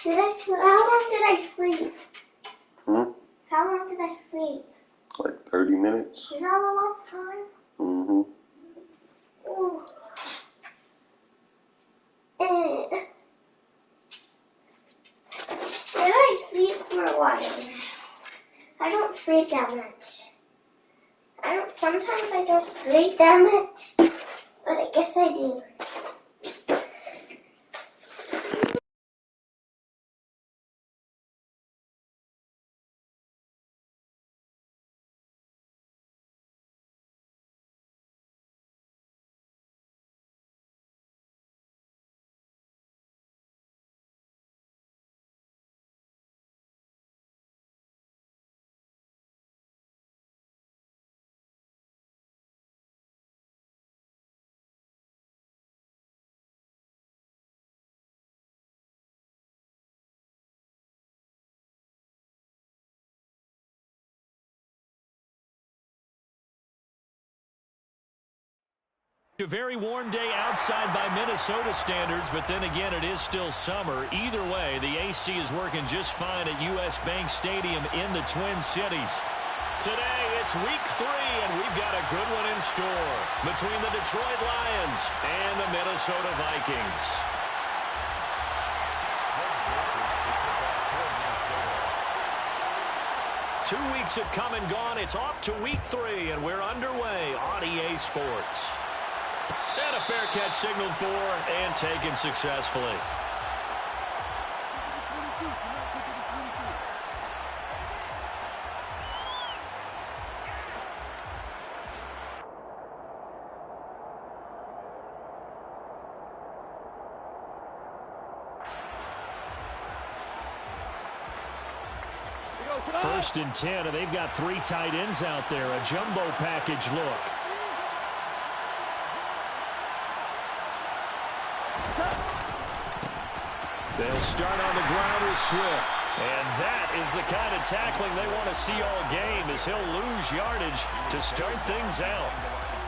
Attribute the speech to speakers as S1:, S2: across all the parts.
S1: How long did I sleep?
S2: Hmm?
S1: How long did I sleep?
S2: Like 30 minutes.
S1: Is that a long time?
S2: Mm-hmm.
S1: Ooh. Did I sleep for a while? I don't sleep that much. Sometimes I don't sleep that much, but I guess I do.
S3: A very warm day outside by Minnesota standards, but then again, it is still summer. Either way, the AC is working just fine at U.S. Bank Stadium in the Twin Cities. Today, it's week 3, and we've got a good one in store between the Detroit Lions and the Minnesota Vikings. Two weeks have come and gone. It's off to week 3, and we're underway on EA Sports. And a fair catch signaled for and taken successfully. First and 10, and they've got 3 tight ends out there. A jumbo package look. They'll start on the ground with Swift. And that is the kind of tackling they want to see all game, as he'll lose yardage to start things out.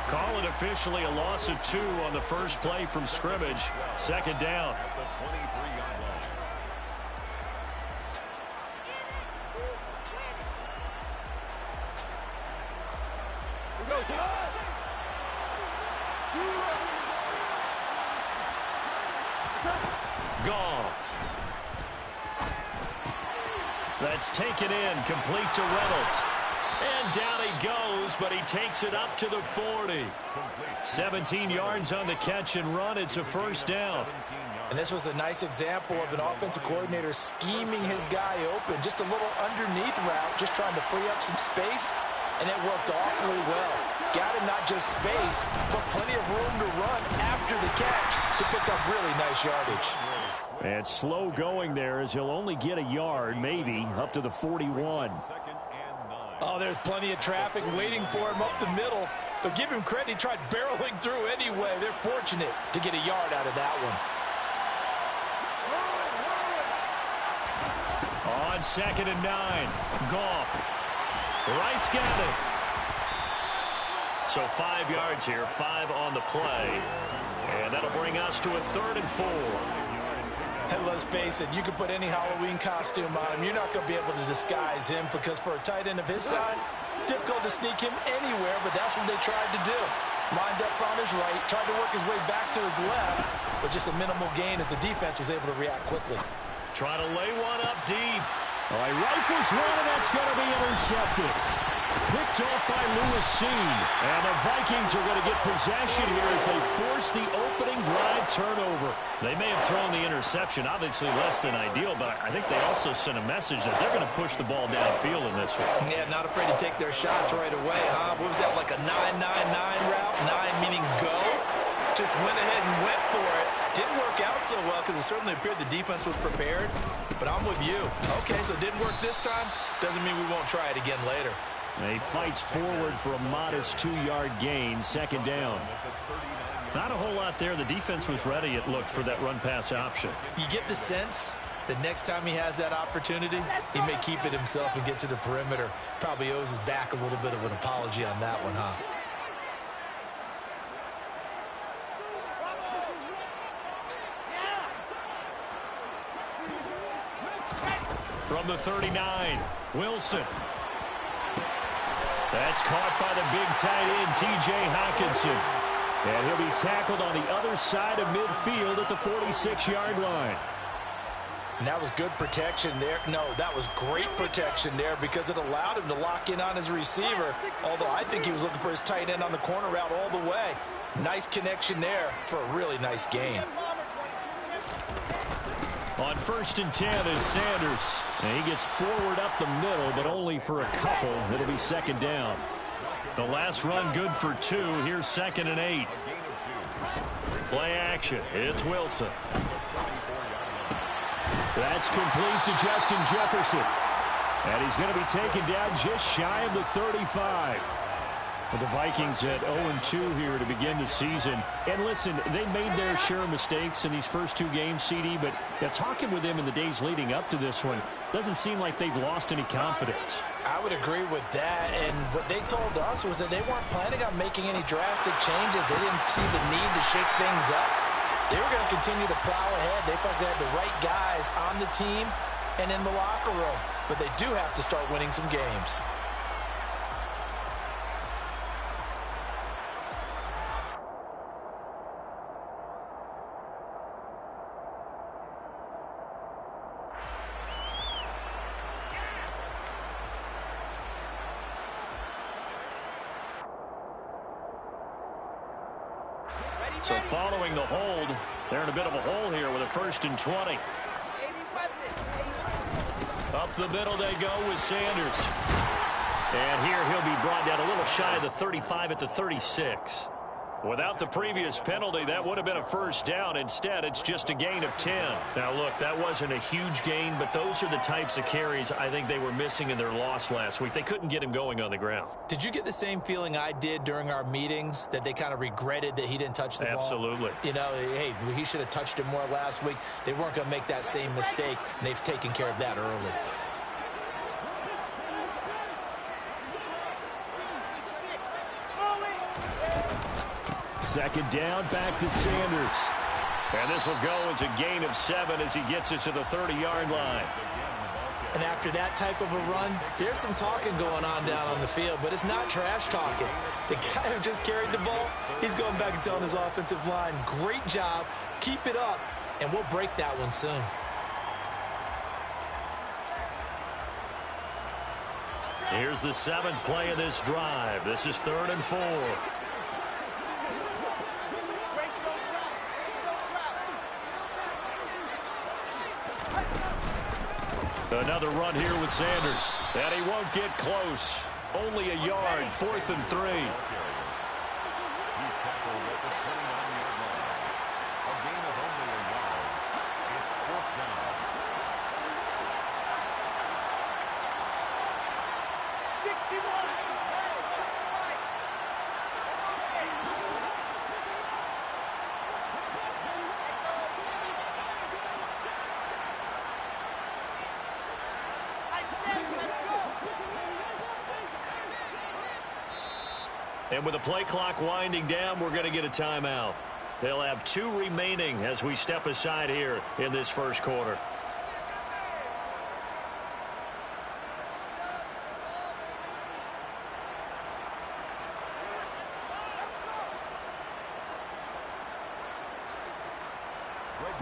S3: Call it officially a loss of 2 on the first play from scrimmage. Second down. Goff. That's taken in, complete to Reynolds. And down he goes, but he takes it up to the 40. 17 yards on the catch and run. It's a first down.
S4: And this was a nice example of an offensive coordinator scheming his guy open. Just a little underneath route, just trying to free up some space, and it worked awfully well. Got him not just space, but plenty of room to run after the catch to pick up really nice yardage.
S3: And slow going there, as he'll only get a yard, maybe, up to the 41.
S4: Oh, there's plenty of traffic waiting for him up the middle. But give him credit, he tried barreling through anyway. They're fortunate to get a yard out of that one.
S3: On 2nd and 9, Goff. Wright's got it. So 5 yards here, 5 on the play. And that'll bring us to a 3rd and 4.
S4: And let's face it, you can put any Halloween costume on him. You're not going to be able to disguise him, because for a tight end of his size, difficult to sneak him anywhere, but that's what they tried to do. Lined up on his right, tried to work his way back to his left, but just a minimal gain as the defense was able to react quickly.
S3: Trying to lay one up deep. All right, rifles one, and that's going to be intercepted. Picked off by Lewis Cine. And the Vikings are going to get possession here as they force the opening drive turnover. They may have thrown the interception, obviously less than ideal, but I think they also sent a message that they're going to push the ball downfield in this one.
S4: Yeah, not afraid to take their shots right away, huh? What was that, like a 9-9-9 route? 9 meaning go? Just went ahead and went for it. Didn't work out so well, because it certainly appeared the defense was prepared. But I'm with you. Okay, so it didn't work this time. Doesn't mean we won't try it again later.
S3: He fights forward for a modest 2-yard gain, 2nd down. Not a whole lot there. The defense was ready, it looked, for that run-pass option.
S4: You get the sense that next time he has that opportunity, he may keep it himself and get to the perimeter. Probably owes his back a little bit of an apology on that one, huh?
S3: From the 39, Wilson. That's caught by the big tight end, T.J. Hockenson. And he'll be tackled on the other side of midfield at the 46-yard line.
S4: And that was good protection there. No, that was great protection there because it allowed him to lock in on his receiver. Although I think he was looking for his tight end on the corner route all the way. Nice connection there for a really nice gain.
S3: On 1st and 10 is Sanders. And he gets forward up the middle, but only for a couple. It'll be 2nd down. The last run good for 2. Here's 2nd and 8. Play action. It's Wilson. That's complete to Justin Jefferson. And he's going to be taken down just shy of the 35. Well, the Vikings at 0-2 here to begin the season. And listen, they made their share of mistakes in these first 2 games, CD, but talking with them in the days leading up to this one, doesn't seem like they've lost any confidence.
S4: I would agree with that, and what they told us was that they weren't planning on making any drastic changes. They didn't see the need to shake things up. They were going to continue to plow ahead. They felt they had the right guys on the team and in the locker room, but they do have to start winning some games.
S3: So following the hold, they're in a bit of a hole here with a 1st and 20. Up the middle they go with Sanders. And here he'll be brought down a little shy of the 35 at the 36. Without the previous penalty, that would have been a 1st down. Instead, it's just a gain of 10. Now, look, that wasn't a huge gain, but those are the types of carries I think they were missing in their loss last week. They couldn't get him going on the ground.
S4: Did you get the same feeling I did during our meetings, that they kind of regretted that he didn't touch the ball?
S3: Absolutely.
S4: You know, hey, he should have touched it more last week. They weren't going to make that same mistake, and they've taken care of that early.
S3: Second down, back to Sanders. And this will go as a gain of 7 as he gets it to the 30-yard line.
S4: And after that type of a run, there's some talking going on down on the field, but it's not trash talking. The guy who just carried the ball, he's going back and telling his offensive line, great job, keep it up, and we'll break that one soon.
S3: Here's the 7th play of this drive. This is 3rd and 4. Another run here with Sanders. And he won't get close. Only a yard, 4th and 3.
S5: He's tackled at the 29-yard line. A gain of only a yard. It's 4th down.
S6: 61.
S3: And with the play clock winding down, we're going to get a timeout. They'll have 2 remaining as we step aside here in this first quarter.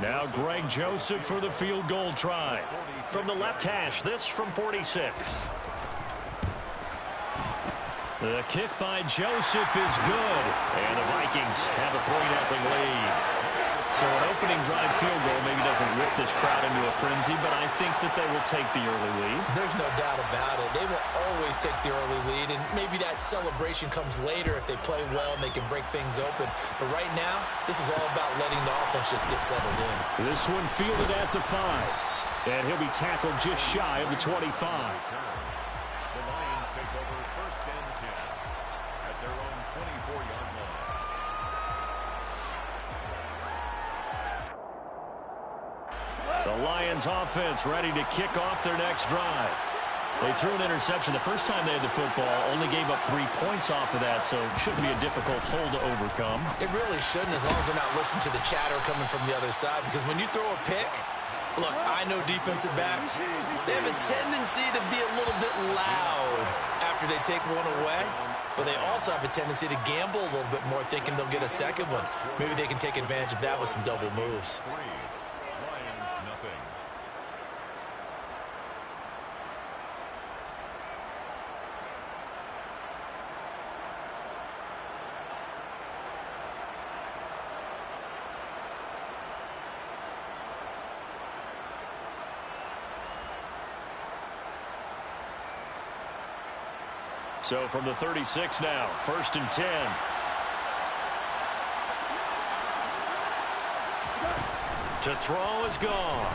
S3: Now Greg Joseph for the field goal try. From the left hash, this from 46. The kick by Joseph is good. And the Vikings have a 3-0 lead. So an opening drive field goal maybe doesn't whip this crowd into a frenzy, but I think that they will take the early lead.
S4: There's no doubt about it. They will always take the early lead, and maybe that celebration comes later if they play well and they can break things open. But right now, this is all about letting the offense just get settled in.
S3: This one fielded at the 5. And he'll be tackled just shy of the 25.
S5: The Lions take over 1st and 10 at their own 24-yard line.
S3: The Lions offense ready to kick off their next drive. They threw an interception the first time they had the football, only gave up 3 points off of that, so it shouldn't be a difficult hole to overcome.
S4: It really shouldn't, as long as they're not listening to the chatter coming from the other side, because when you throw a pick, Look, I know defensive backs, they have a tendency to be a little bit loud after they take one away, but they also have a tendency to gamble a little bit more, thinking they'll get a second one. Maybe they can take advantage of that with some double moves.
S5: Lions nothing.
S3: So from the 36 now, 1st and 10. To throw is gone.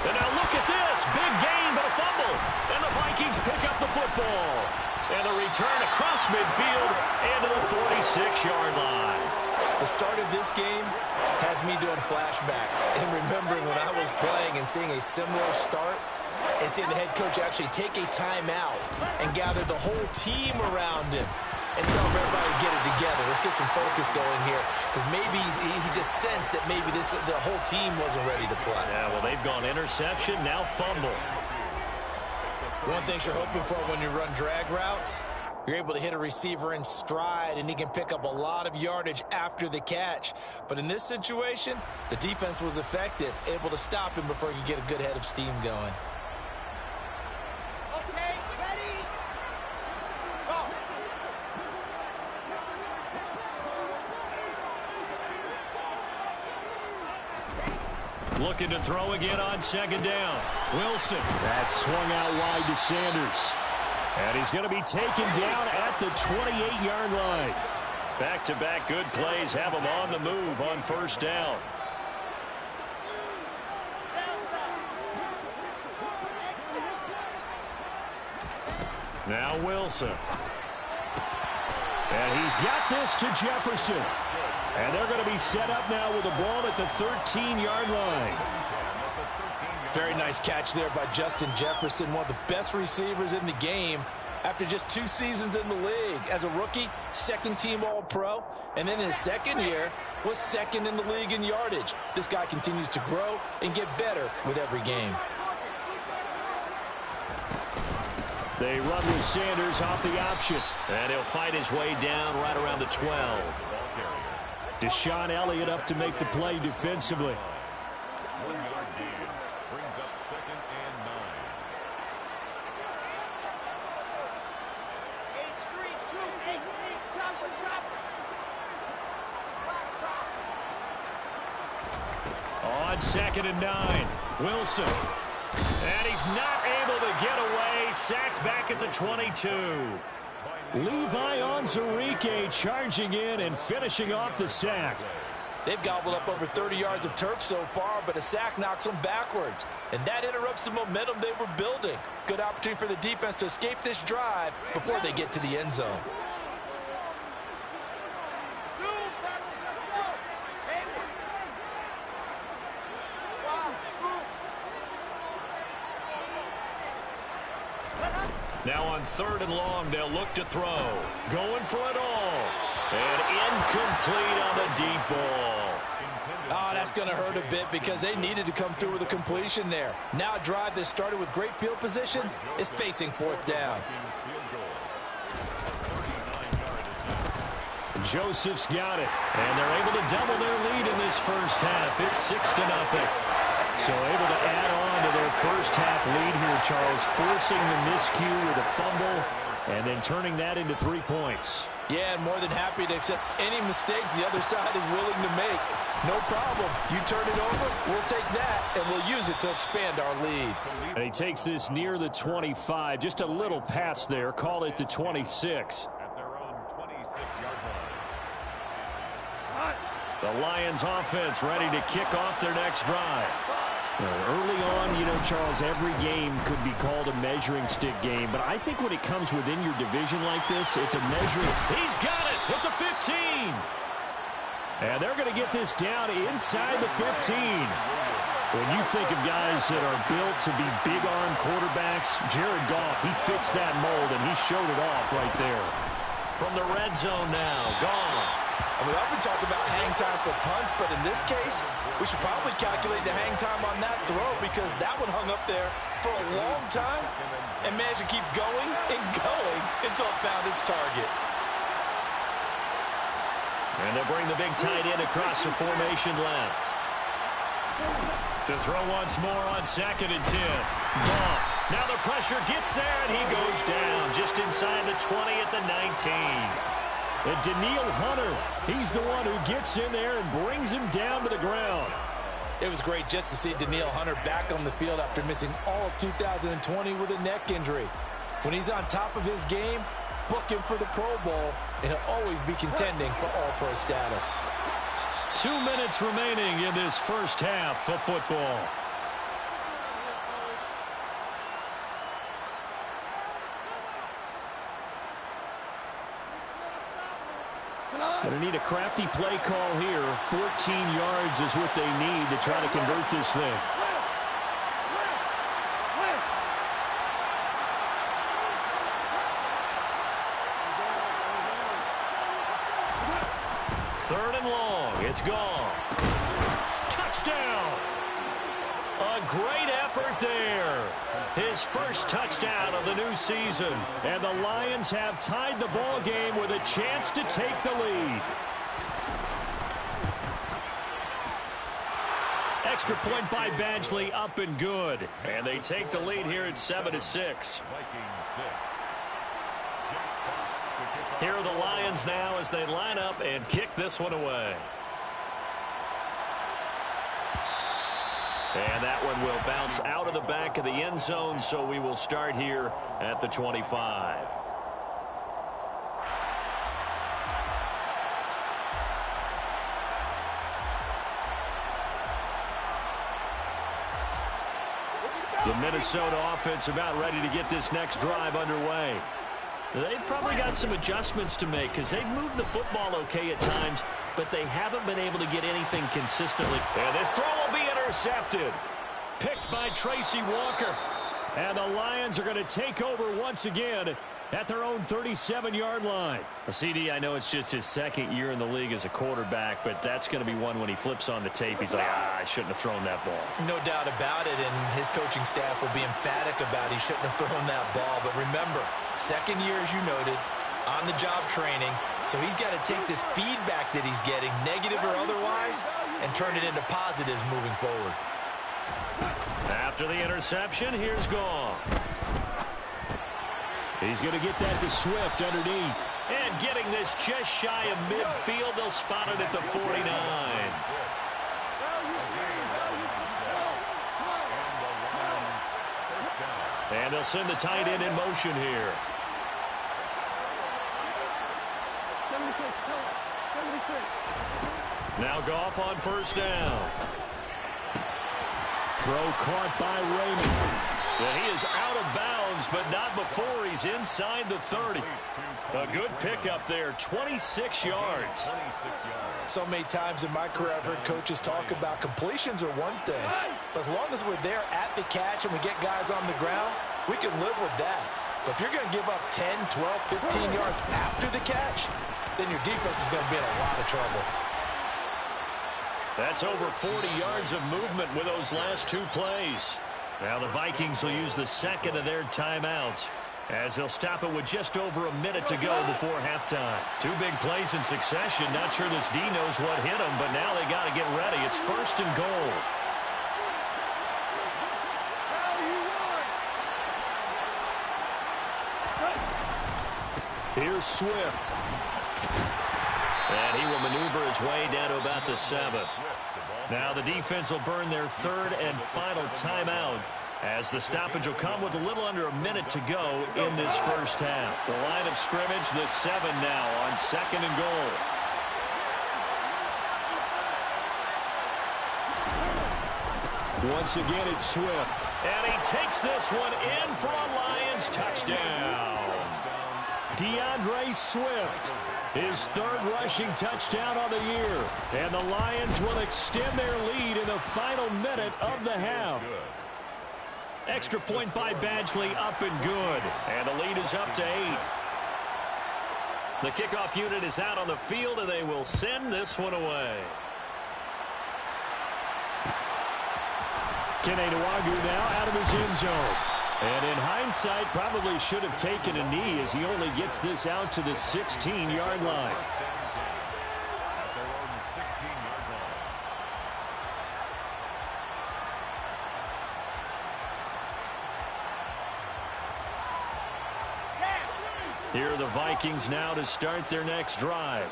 S3: And now look at this. Big gain, but a fumble. And the Vikings pick up the football. And the return across midfield and to the 46-yard line.
S4: The start of this game has me doing flashbacks and remembering when I was playing and seeing a similar start and seeing the head coach actually take a timeout and gather the whole team around him and tell everybody to get it together. Let's get some focus going here, because maybe he just sensed that maybe the whole team wasn't ready to play.
S3: Yeah, well, they've gone interception, now fumble.
S4: One thing you're hoping for when you run drag routes, you're able to hit a receiver in stride, and he can pick up a lot of yardage after the catch. But in this situation, the defense was effective, able to stop him before he could get a good head of steam going.
S6: Okay, ready? Go.
S3: Looking to throw again on 2nd down. Wilson. That's swung out wide to Sanders. And he's going to be taken down at the 28-yard line. Back-to-back good plays have him on the move on 1st down. Now Wilson. And he's got this to Jefferson. And they're going to be set up now with the ball at the 13-yard line.
S4: Very nice catch there by Justin Jefferson, one of the best receivers in the game after just 2 seasons in the league. As a rookie, 2nd-team All-Pro, and then in his 2nd year was 2nd in the league in yardage. This guy continues to grow and get better with every game.
S3: They run with Sanders off the option. And he'll fight his way down right around the 12. Deshaun Elliott up to make the play defensively.
S5: 1-yard gain brings up 2nd and 9.
S6: H3, 2, 18, chopper, chopper.
S3: On 2nd and 9, Wilson. And he's not able to get away. Sacked back at the 22. Levi Onwuzurike charging in and finishing off the sack.
S4: They've gobbled up over 30 yards of turf so far, but a sack knocks them backwards. And that interrupts the momentum they were building. Good opportunity for the defense to escape this drive before they get to the end zone.
S3: Now on 3rd and long, they'll look to throw. Going for it all. And incomplete on the deep ball.
S4: Oh, that's going to hurt a bit because they needed to come through with a completion there. Now a drive that started with great field position is facing 4th down.
S3: Joseph's got it. And they're able to double their lead in this first half. It's 6-0. So able to add on to their first half lead here, Charles, forcing the miscue with a fumble and then turning that into 3 points.
S4: Yeah, and more than happy to accept any mistakes the other side is willing to make. No problem. You turn it over, we'll take that, and we'll use it to expand our lead.
S3: And he takes this near the 25. Just a little pass there. Call it the 26.
S5: At their own 26-yard line.
S3: The Lions offense ready to kick off their next drive. Early on, you know, Charles, every game could be called a measuring stick game. But I think when it comes within your division like this, it's a measuring. He's got it at the 15. And they're going to get this down inside the 15. When you think of guys that are built to be big-arm quarterbacks, Jared Goff, he fits that mold, and he showed it off right there. From the red zone now, Goff.
S4: And we often talk about hang time for punts, but in this case, we should probably calculate the hang time on that throw because that one hung up there for a long time and managed to keep going and going until it found its target.
S3: And they'll bring the big tight end across the formation left. To throw once more on 2nd and 10. Goff. Now the pressure gets there, and he goes down just inside the 20 at the 19. And Danielle Hunter, he's the one who gets in there and brings him down to the ground.
S4: It was great just to see Danielle Hunter back on the field after missing all of 2020 with a neck injury. When he's on top of his game, book him for the Pro Bowl, and he'll always be contending for All-Pro status.
S3: 2 minutes remaining in this first half of football. Going to need a crafty play call here. 14 yards is what they need to try to convert this thing. Third and long. It's gone. Touchdown. A great effort there. His first touchdown of the new season. And the Lions have tied the ball game with a chance to take the lead. Extra point by Badgley, up and good. And they take the lead here at 7-6.
S5: Vikings 6.
S3: Here are the Lions now as they line up and kick this one away. And that one will bounce out of the back of the end zone, so we will start here at the 25. The Minnesota offense about ready to get this next drive underway. They've probably got some adjustments to make because they've moved the football okay at times, but they haven't been able to get anything consistently. And this throw will be intercepted. Picked by Tracy Walker. And the Lions are going to take over once again at their own 37-yard line. CD, I know it's just his second year in the league as a quarterback, but that's going to be one when he flips on the tape. He's like, I shouldn't have thrown that ball.
S4: No doubt about it, and his coaching staff will be emphatic about he shouldn't have thrown that ball. But remember, second year, as you noted, on-the-job training, so he's got to take this feedback that he's getting, negative or otherwise, and turn it into positives moving forward.
S3: After the interception, here's Goff. He's going to get that to Swift underneath. And getting this just shy of midfield, they'll spot it at the 49. And they'll send the tight end in motion here. Now Goff on first down. Throw caught by Raymond. And he is out of bounds, but not before he's inside the 30. A good pickup there, 26 yards.
S4: So many times in my career I've heard coaches talk about completions are one thing, but as long as we're there at the catch and we get guys on the ground, we can live with that. But if you're going to give up 10, 12, 15 yards after the catch, then your defense is going to be in a lot of trouble.
S3: That's over 40 yards of movement with those last two plays. Now the Vikings will use the second of their timeouts as they'll stop it with just over a minute to go before halftime. Two big plays in succession. Not sure this D knows what hit him, but now they got to get ready. It's first and goal. Here's Swift. And he will maneuver his way down to about the 7. Now the defense will burn their third and final timeout as the stoppage will come with a little under a minute to go in this first half. The line of scrimmage, the 7 now on second and goal. Once again, it's Swift. And he takes this one in for a Lions touchdown. DeAndre Swift, his third rushing touchdown on the year. And the Lions will extend their lead in the final minute of the half. Extra point by Badgley, up and good. And the lead is up to 8. The kickoff unit is out on the field, and they will send this one away. Kene Nwangwu now out of his end zone. And in hindsight, probably should have taken a knee as he only gets this out to the 16-yard line.
S5: At their own 16-yard line.
S3: Here are the Vikings now to start their next drive.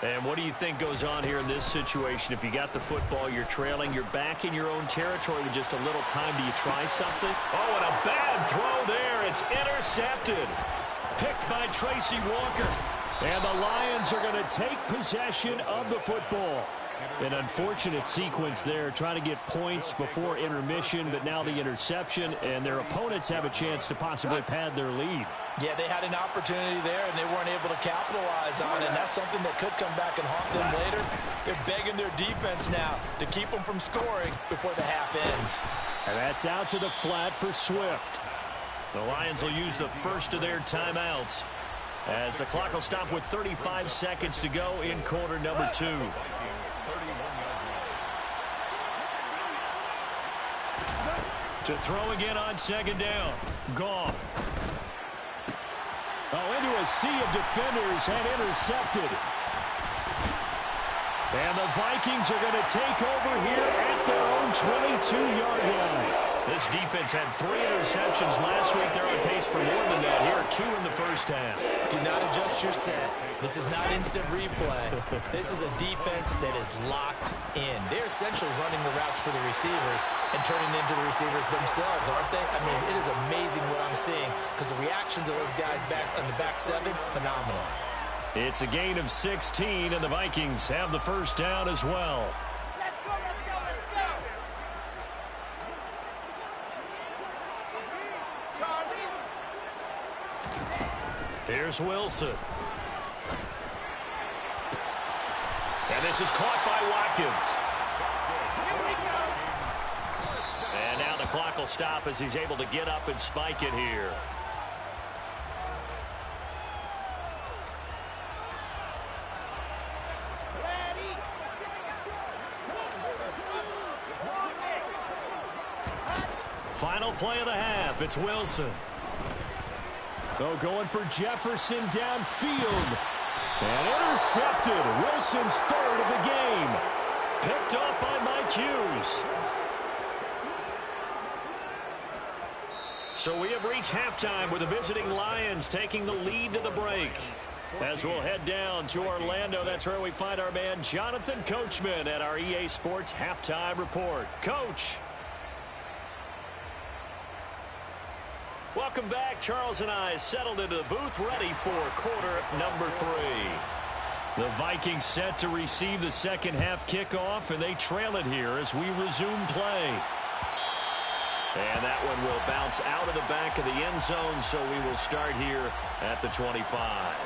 S3: And what do you think goes on here in this situation? If you got the football, you're trailing, you're back in your own territory with just a little time. Do you try something? Oh, and a bad throw there. It's intercepted. Picked by Tracy Walker. And the Lions are going to take possession of the football. An unfortunate sequence there, trying to get points before intermission, but now the interception, and their opponents have a chance to possibly pad their lead.
S4: Yeah, they had an opportunity there, and they weren't able to capitalize on it, and that's something that could come back and haunt them later. They're begging their defense now to keep them from scoring before the half ends.
S3: And that's out to the flat for Swift. The Lions will use the first of their timeouts as the clock will stop with 35 seconds to go in quarter number 2. To throw again on second down. Goff. Oh, into a sea of defenders and intercepted. And the Vikings are going to take over here at their own 22-yard line. This defense had 3 interceptions last week. They're on pace for more than that here. 2 in the first half.
S4: Do not adjust your set. This is not instant replay. This is a defense that is locked in. They're essentially running the routes for the receivers and turning into the receivers themselves, aren't they? I mean, it is amazing what I'm seeing because the reactions of those guys back on the back 7, phenomenal.
S3: It's a gain of 16, and the Vikings have the first down as well.
S6: Let's go, let's go, let's go. Charlie.
S3: Here's Wilson. And this is caught by Watkins.
S6: Here we go.
S3: And now the clock will stop as he's able to get up and spike it here.
S6: Ready.
S3: Final play of the half. It's Wilson. Oh, going for Jefferson downfield. And intercepted. Wilson's third of the game. Picked off by Mike Hughes. So we have reached halftime with the visiting Lions taking the lead to the break. As we'll head down to Orlando, that's where we find our man Jonathan Coachman at our EA Sports Halftime Report. Coach. Welcome back. Charles and I settled into the booth, ready for quarter number 3. The Vikings set to receive the second half kickoff, and they trail it here as we resume play. And that one will bounce out of the back of the end zone, so we will start here at the 25.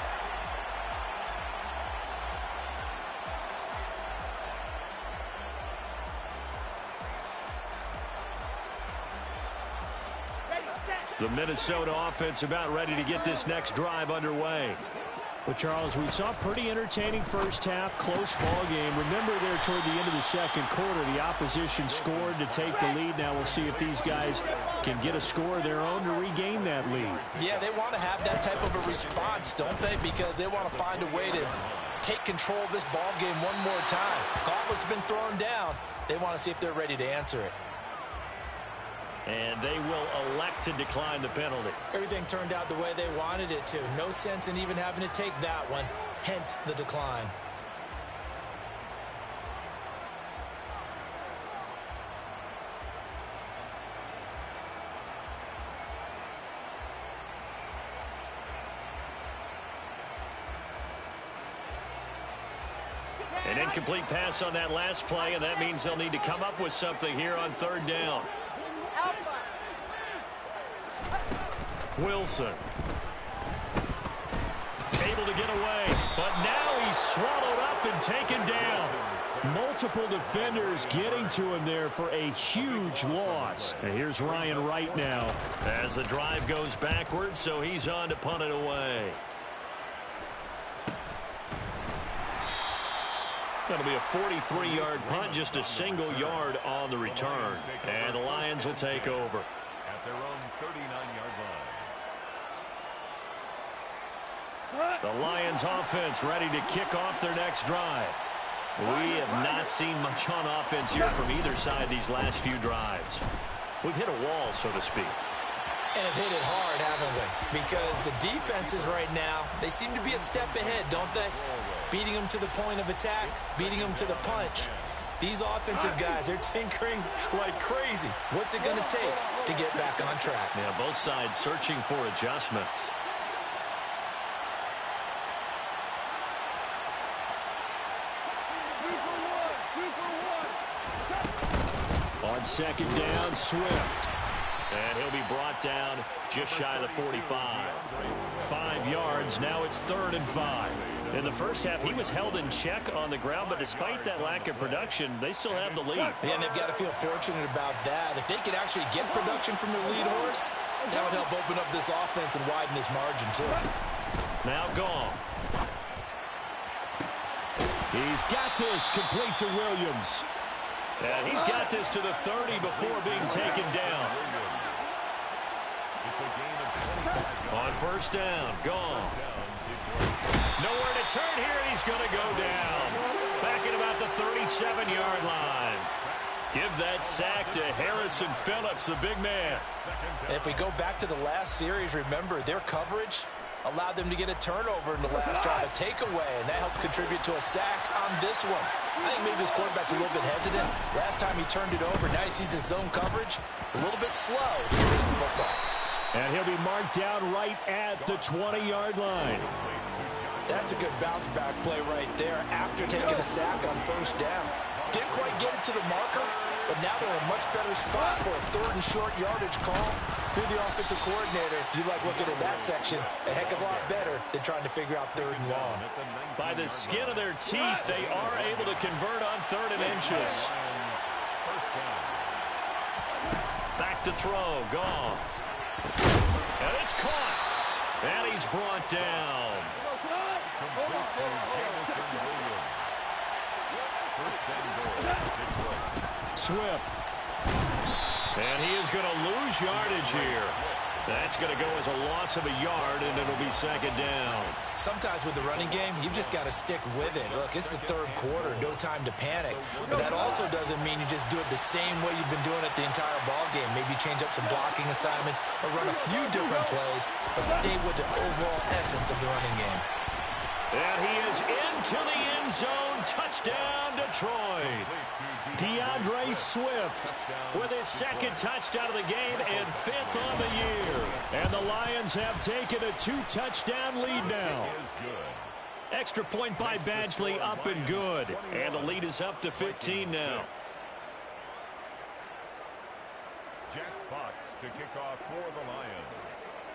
S3: The Minnesota offense about ready to get this next drive underway. Well, Charles, we saw a pretty entertaining first half, close ball game. Remember there toward the end of the second quarter, the opposition scored to take the lead. Now we'll see if these guys can get a score of their own to regain that lead.
S4: Yeah, they want to have that type of a response, don't they? Because they want to find a way to take control of this ball game one more time. Gauntlet's been thrown down. They want to see if they're ready to answer it.
S3: And they will elect to decline the penalty.
S4: Everything turned out the way they wanted it to. No sense in even having to take that one, hence the decline.
S3: An incomplete pass on that last play, and that means they'll need to come up with something here on third down. Wilson. Able to get away, but now he's swallowed up and taken down. Multiple defenders getting to him there for a huge loss. And here's Ryan Wright now as the drive goes backwards, so he's on to punt it away. That'll be a 43-yard punt, just a single yard on the return. And the Lions will take over.
S5: At their own 39-yard line.
S3: The Lions offense ready to kick off their next drive. We have not seen much on offense here from either side these last few drives. We've hit a wall, so to speak.
S4: And have hit it hard, haven't we? Because the defenses right now, they seem to be a step ahead, don't they? Beating them to the point of attack, beating them to the punch. These offensive guys, they're tinkering like crazy. What's it going to take to get back on track?
S3: Yeah, both sides searching for adjustments. On second down, Swift. And he'll be brought down just shy of the 45. 5 yards, now it's 3rd and 5. In the first half, he was held in check on the ground, but despite that lack of production, they still have the lead.
S4: Yeah, and they've got to feel fortunate about that. If they could actually get production from their lead horse, that would help open up this offense and widen this margin, too.
S3: Now gone. He's got this complete to Williams. And he's got this to the 30 before being taken down.
S5: It's a gain of 25
S3: On first down, gone. Nowhere to turn here, and he's going to go down. Back at about the 37-yard line. Give that sack to Harrison Phillips, the big man.
S4: And if we go back to the last series, remember, their coverage allowed them to get a turnover in the last drive, a takeaway, and that helped contribute to a sack on this one. I think maybe his quarterback's a little bit hesitant. Last time he turned it over, now he sees his zone coverage a little bit slow to get rid of the football.
S3: And he'll be marked down right at the 20-yard line.
S4: That's a good bounce-back play right there after taking a sack on first down. Didn't quite get it to the marker, but now they're in a much better spot for a 3rd and short yardage call. Through the offensive coordinator, you like looking at that section a heck of a lot better than trying to figure out 3rd and long.
S3: By the skin of their teeth, they are able to convert on 3rd and inches.
S5: First down.
S3: Back to throw, gone. And it's caught. And he's brought down.
S5: Complete to Jamison Williams. First and goal. Detroit.
S3: Swift. And he is going to lose yardage here. That's going to go as a loss of a yard, and it'll be 2nd down.
S4: Sometimes with the running game, you've just got to stick with it. Look, it's the 3rd quarter, no time to panic. But that also doesn't mean you just do it the same way you've been doing it the entire ball game. Maybe change up some blocking assignments or run a few different plays, but stay with the overall essence of the running game.
S3: And he is into the end zone. Touchdown, Detroit. DeAndre Swift with his 2nd touchdown of the game and 5th on the year. And the Lions have taken a 2-touchdown lead now. Extra point by Badgley, up and good. And the lead is up to 15 now.
S5: Jack Fox to kick off for the Lions.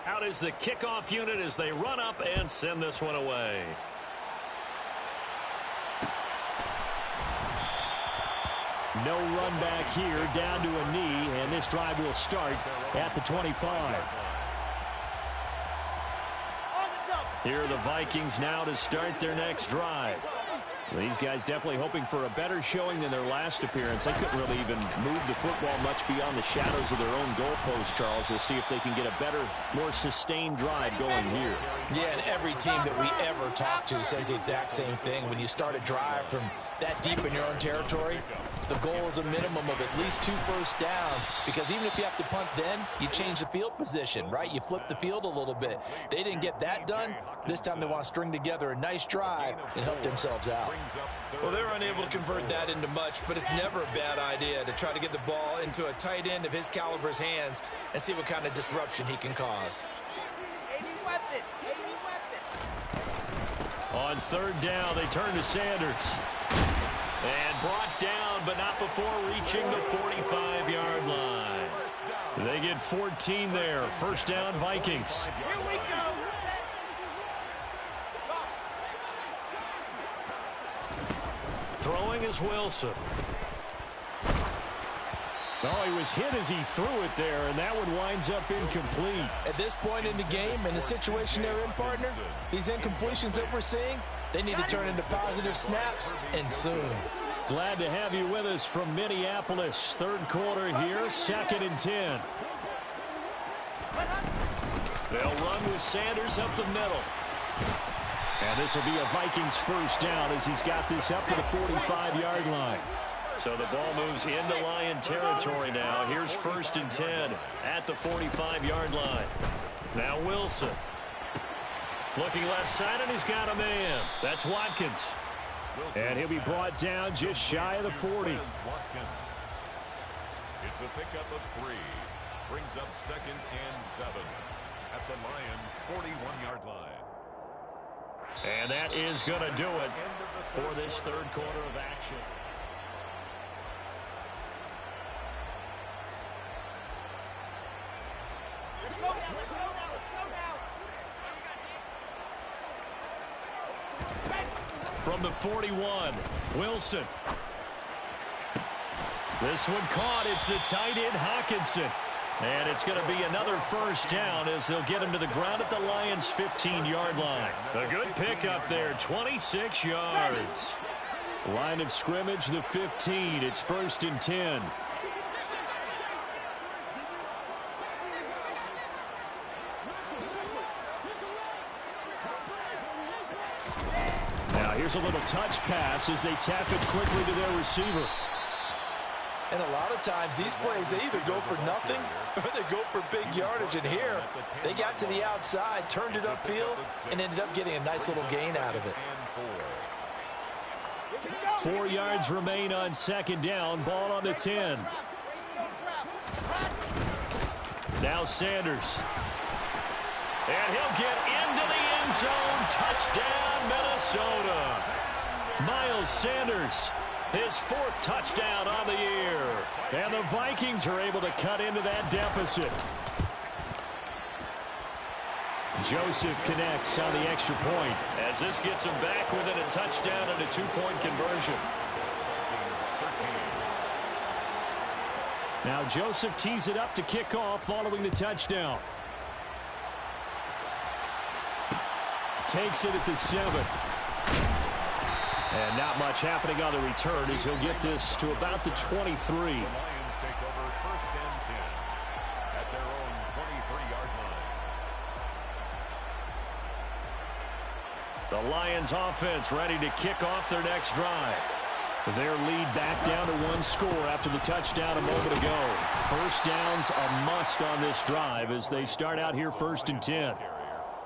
S3: Out is the kickoff unit as they run up and send this one away. No run back here, down to a knee, and this drive will start at the 25. Here are the Vikings now to start their next drive. These guys definitely hoping for a better showing than their last appearance. They couldn't really even move the football much beyond the shadows of their own goalpost, Charles. We'll see if they can get a better, more sustained drive going here.
S4: Yeah, and every team that we ever talk to says the exact same thing. When you start a drive from that deep in your own territory, the goal is a minimum of at least 2 first downs, because even if you have to punt then, you change the field position, right? You flip the field a little bit. They didn't get that done. This time they want to string together a nice drive and help themselves out. Well, they're unable to convert that into much, but it's never a bad idea to try to get the ball into a tight end of his caliber's hands and see what kind of disruption he can cause.
S6: 80 weapon.
S3: On 3rd down, they turn to Sanders. And brought down, but not before reaching the 45-yard line. They get 14 there. First down, Vikings.
S6: Here we go.
S3: Throwing is Wilson. Oh, he was hit as he threw it there, and that one winds up incomplete.
S4: At this point in the game, in the situation they're in, partner, these incompletions that we're seeing, They need to turn into positive snaps, and soon.
S3: Glad to have you with us from Minneapolis. Third quarter here, 2nd and 10. They'll run with Sanders up the middle. And this will be a Vikings first down as he's got this up to the 45-yard line. So the ball moves into Lion territory now. Here's 1st and 10 at the 45-yard line. Now Wilson. Looking left side, and he's got a man. That's Watkins. And he'll be brought down just shy of the 40.
S5: It's a pickup of 3. Brings up 2nd and 7 at the Lions' 41-yard line.
S3: And that is going to do it for this third quarter of action.
S6: Let's go now, let's go now, let's go now.
S3: From the 41, Wilson. This one caught. It's the tight end, Hockenson. And it's going to be another first down as they'll get him to the ground at the Lions' 15-yard line. A good pickup there, 26 yards. Line of scrimmage, the 15. It's 1st and 10. Now here's a little touch pass as they tap it quickly to their receiver.
S4: And a lot of times these plays, they either go for nothing or they go for big yardage. And here, they got to the outside, turned it upfield, and ended up getting a nice little gain out of it.
S3: 4 yards remain on 2nd down. Ball on the 10. Now Sanders. And he'll get into the end zone. Touchdown, Minnesota. Miles Sanders. His 4th touchdown on the year. And the Vikings are able to cut into that deficit. Joseph connects on the extra point as this gets him back within a touchdown and a 2-point conversion. Now Joseph tees it up to kick off following the touchdown. Takes it at the 7. And not much happening on the return as he'll get this to about the 23.
S5: The Lions take over 1st and 10 at their own 23-yard line.
S3: The Lions offense ready to kick off their next drive. Their lead back down to 1 score after the touchdown a moment ago. First down's a must on this drive as they start out here 1st and 10.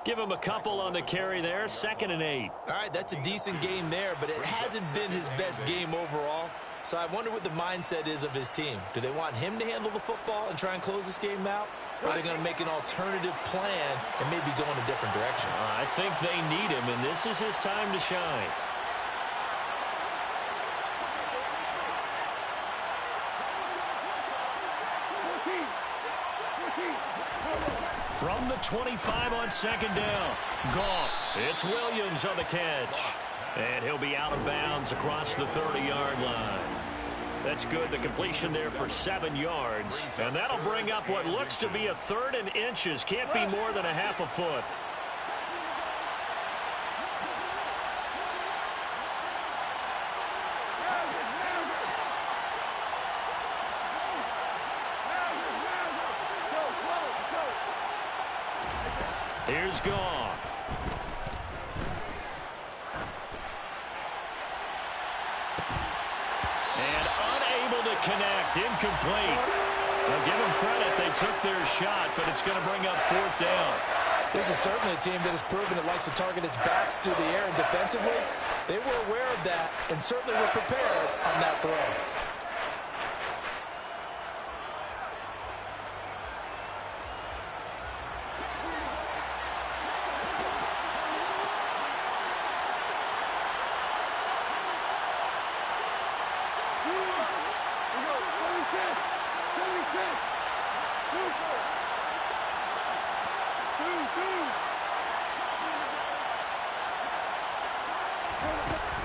S3: Give him a couple on the carry there, 2nd and 8.
S4: All right, that's a decent game there, but it hasn't been his best game overall. So I wonder what the mindset is of his team. Do they want him to handle the football and try and close this game out? Or are they going to make an alternative plan and maybe go in a different direction?
S3: I think they need him, and this is his time to shine. From the 25 on 2nd down. Goff. It's Williams on the catch. And he'll be out of bounds across the 30-yard line. That's good. The completion there for 7 yards. And that'll bring up what looks to be a 3rd and inches. Can't be more than a half a foot. Here's Goff. And unable to connect. Incomplete. Now give them credit. They took their shot, but it's going to bring up 4th down.
S4: This is certainly a team that has proven it likes to target its backs through the air and defensively. They were aware of that and certainly were prepared on that throw.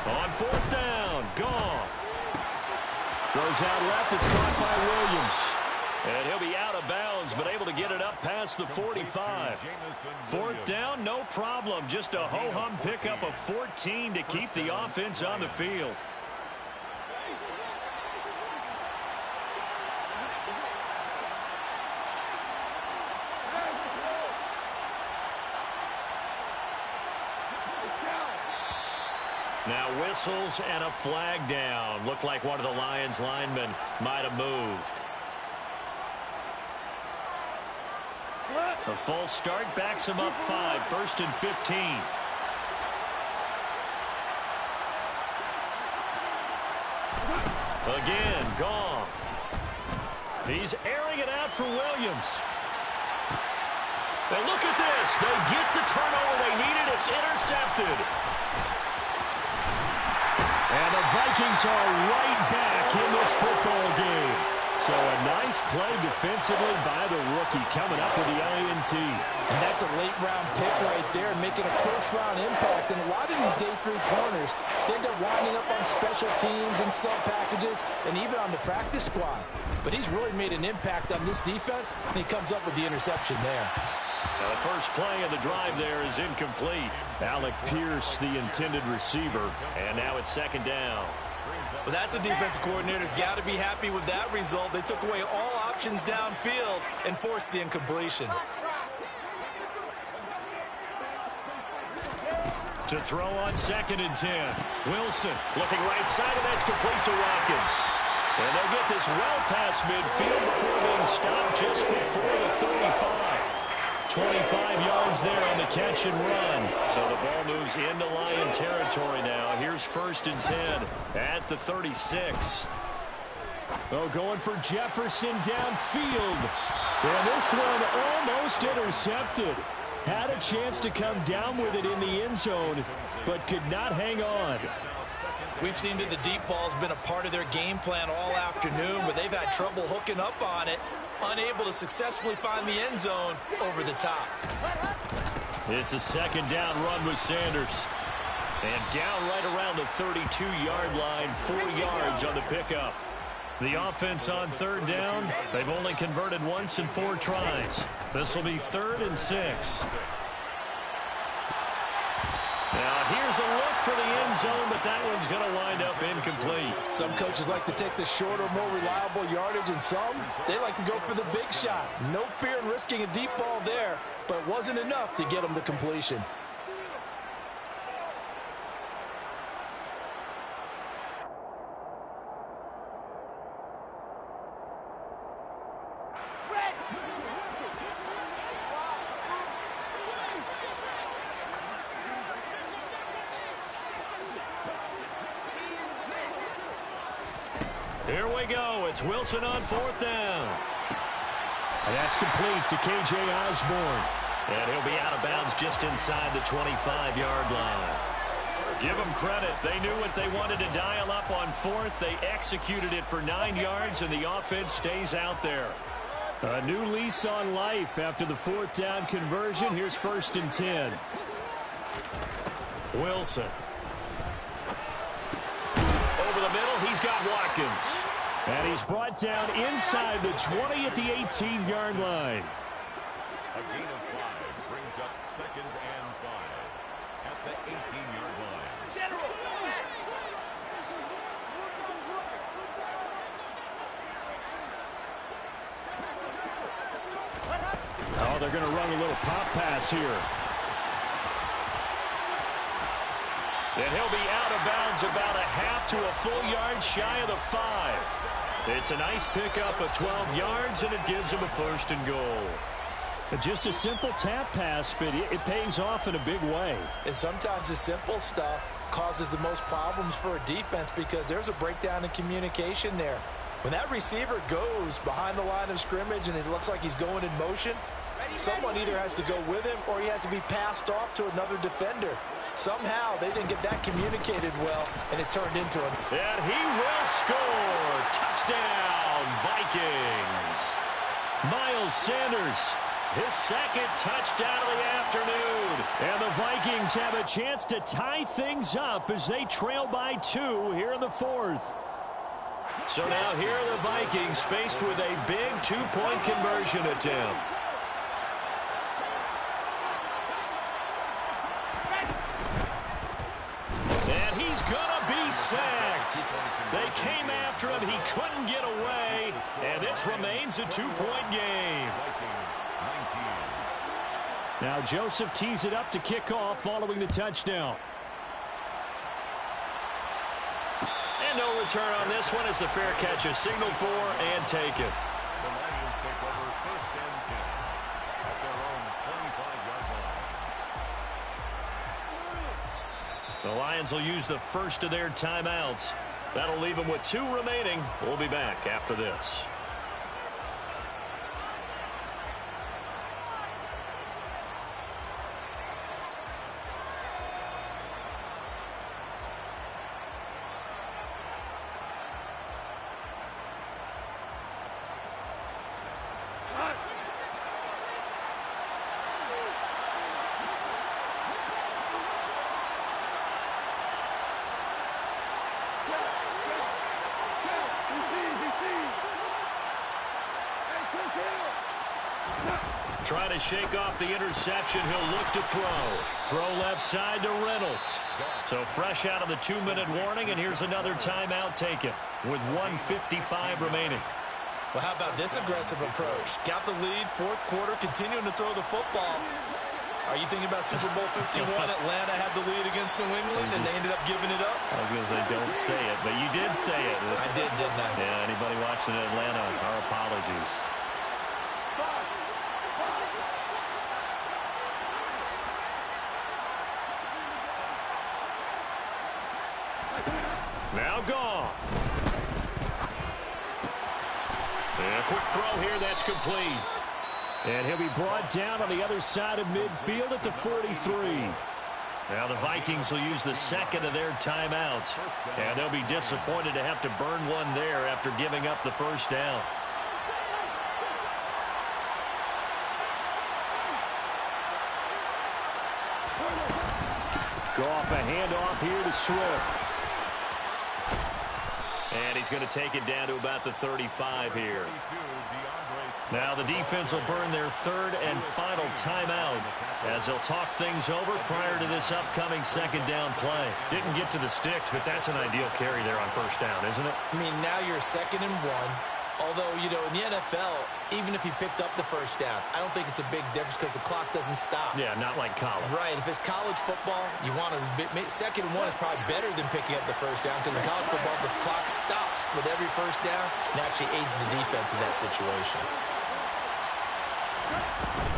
S3: On 4th down, Goff. Throws out left. It's caught by Williams. And he'll be out of bounds, but able to get it up past the 45. Fourth down, no problem. Just a ho-hum pickup of 14 to keep the offense on the field. Now whistles and a flag down. Looked like one of the Lions linemen might have moved. A false start backs him up 5, 1st and 15. Again, Goff. He's airing it out for Williams. And look at this. They get the turnover they needed. It's intercepted. And the Vikings are right back in this football game. So a nice play defensively by the rookie coming up with the INT.
S4: And that's a late-round pick right there, making a first-round impact. And a lot of these day 3 corners, they end up winding up on special teams and sub-packages and even on the practice squad. But he's really made an impact on this defense, and he comes up with the interception there.
S3: Now the first play of the drive there is incomplete. Alec Pierce, the intended receiver, and now it's 2nd down.
S4: Well, that's a defensive coordinator's got to be happy with that result. They took away all options downfield and forced the incompletion.
S3: To throw on 2nd and 10. Wilson looking right side, and that's complete to Watkins. And they'll get this well past midfield before being stopped just before the 35. 25 yards there on the catch and run. So the ball moves into Lion territory now. Here's 1st and 10 at the 36. Oh, going for Jefferson downfield. And this one almost intercepted. Had a chance to come down with it in the end zone, but could not hang on.
S4: We've seen that the deep ball's been a part of their game plan all afternoon, but they've had trouble hooking up on it, unable to successfully find the end zone over the top.
S3: It's a 2nd down run with Sanders. And down right around the 32-yard line, 4 yards on the pickup. The offense on 3rd down, they've only converted once in 4 tries. This will be 3rd and 6. Now here's a look for the end zone, but that one's going to wind up incomplete.
S4: Some coaches like to take the shorter, more reliable yardage, and some, they like to go for the big shot. No fear in risking a deep ball there, but it wasn't enough to get them to completion.
S3: Here we go. It's Wilson on 4th down. And that's complete to K.J. Osborne. And he'll be out of bounds just inside the 25-yard line. Give them credit. They knew what they wanted to dial up on 4th. They executed it for 9 yards, and the offense stays out there. A new lease on life after the 4th down conversion. Here's 1st and 10. Wilson. Over the middle, he's got Watkins. And he's brought down inside the 20 at the 18-yard line.
S5: A gain of 5 brings up 2nd and 5 at the 18-yard line.
S6: General,
S3: Oh, they're going to run a little pop pass here. And he'll be out of bounds about a half to a full yard shy of the 5. It's a nice pickup of 12 yards, and it gives him a 1st and goal. Just a simple tap pass, but it pays off in a big way.
S4: And sometimes the simple stuff causes the most problems for a defense because there's a breakdown in communication there. When that receiver goes behind the line of scrimmage and it looks like he's going in motion, someone either has to go with him or he has to be passed off to another defender. Somehow they didn't get that communicated well, and it turned into him.
S3: And he will score. Touchdown, Vikings. Miles Sanders, his 2nd touchdown of the afternoon. And the Vikings have a chance to tie things up as they trail by 2 here in the 4th. So now here are the Vikings faced with a big two-point conversion attempt. And he's going to be sacked. They came after him. He couldn't get away. And this remains a two-point game. Now Joseph tees it up to kick off following the touchdown. And no return on this one as the fair catch is signaled for and taken.
S5: The Lions take over 1st and 10 at their own 25-yard line.
S3: The Lions will use the first of their timeouts. That'll leave them with 2 remaining. We'll be back after this. Trying to shake off the interception. He'll look to throw. Throw left side to Reynolds. So fresh out of the 2-minute warning, and here's another timeout taken with 1:55 remaining.
S4: Well, how about this aggressive approach? Got the lead, 4th quarter, continuing to throw the football. Are you thinking about Super Bowl 51? Atlanta had the lead against New England, and they ended up giving it up?
S3: I was going to say, don't say it, but you did say it.
S4: I did, didn't I?
S3: Yeah, anybody watching Atlanta, our apologies. Now Goff. And a quick throw here, that's complete. And he'll be brought down on the other side of midfield at the 43. Now the Vikings will use the second of their timeouts. And they'll be disappointed to have to burn one there after giving up the first down. Goff, a handoff here to Swift. And he's going to take it down to about the 35 here. Now the defense will burn their 3rd and final timeout as they'll talk things over prior to this upcoming 2nd down play. Didn't get to the sticks, but that's an ideal carry there on 1st down, isn't it?
S4: I mean, now you're 2nd and 1. Although, you know, in the NFL, even if he picked up the first down, I don't think it's a big difference because the clock doesn't stop.
S3: Yeah, not like college.
S4: Right. If it's college football, you want to 2nd and 1 is probably better than picking up the first down because in college football, the clock stops with every first down and actually aids the defense in that situation.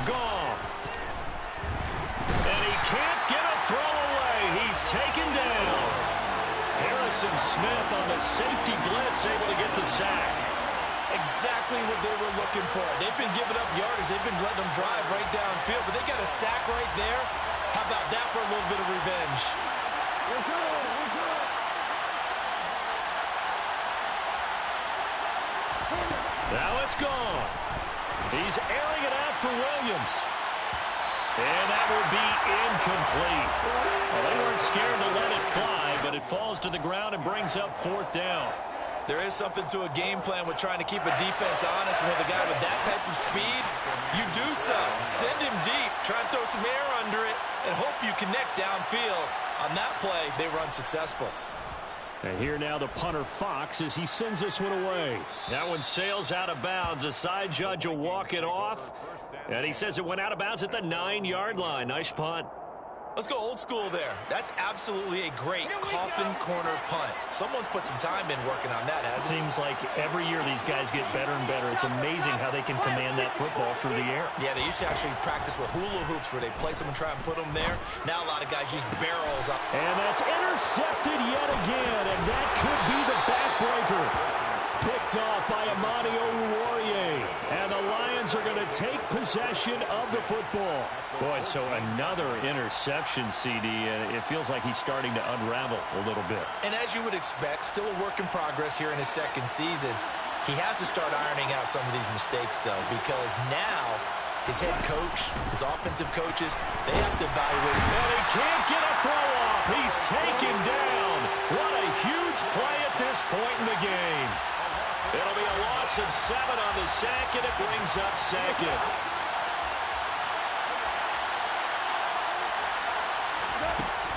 S3: Goff. And he can't get a throw away. He's taken down. Harrison Smith on the safety blitz able to get the sack.
S4: Exactly what they were looking for. They've been giving up yardage. They've been letting them drive right downfield, but they got a sack right there. How about that for a little bit of revenge?
S3: Now it's gone. He's airing it out for Williams. And that will be incomplete. Well, they weren't scared to let it fly, but it falls to the ground and brings up 4th down.
S4: There is something to a game plan with trying to keep a defense honest. With a guy with that type of speed, you do so. Send him deep. Try and throw some air under it and hope you connect downfield. On that play, they were unsuccessful.
S3: And here now the punter Fox as he sends this one away. That one sails out of bounds. The side judge will walk it off. And he says it went out of bounds at the 9-yard line. Nice punt.
S4: Let's go old school there. That's absolutely a great coffin corner punt. Someone's put some time in working on that, hasn't it?
S3: Seems like every year these guys get better and better. It's amazing how they can command that football through the air.
S4: Yeah, they used to actually practice with hula hoops where they place them and try and put them there. Now a lot of guys use barrels.
S3: And that's intercepted yet again, and that could be the backbreaker. Picked off by Amani Oruwariye. And the Lions are going to take possession of the football. Boy, so another interception, CD, and it feels like he's starting to unravel a little bit.
S4: And as you would expect, still a work in progress here in his 2nd season. He has to start ironing out some of these mistakes, though, because now his head coach, his offensive coaches, they have to evaluate.
S3: And he can't get a throw off. He's taken down. What a huge play at this point in the game. It'll be a loss of 7 on the sack, and it brings up second.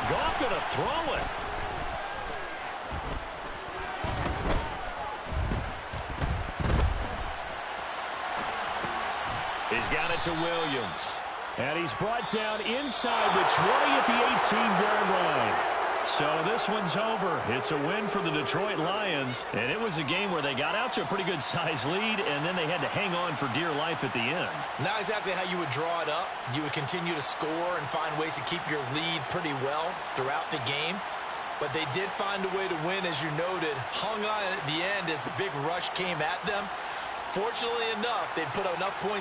S3: Goff going to throw it. He's got it to Williams. And he's brought down inside the 20 at the 18-yard line. So this one's over. It's a win for the Detroit Lions. And it was a game where they got out to a pretty good size lead, and then they had to hang on for dear life at the end.
S4: Not exactly how you would draw it up. You would continue to score and find ways to keep your lead pretty well throughout the game. But they did find a way to win, as you noted. Hung on at the end as the big rush came at them. Fortunately enough, they put enough points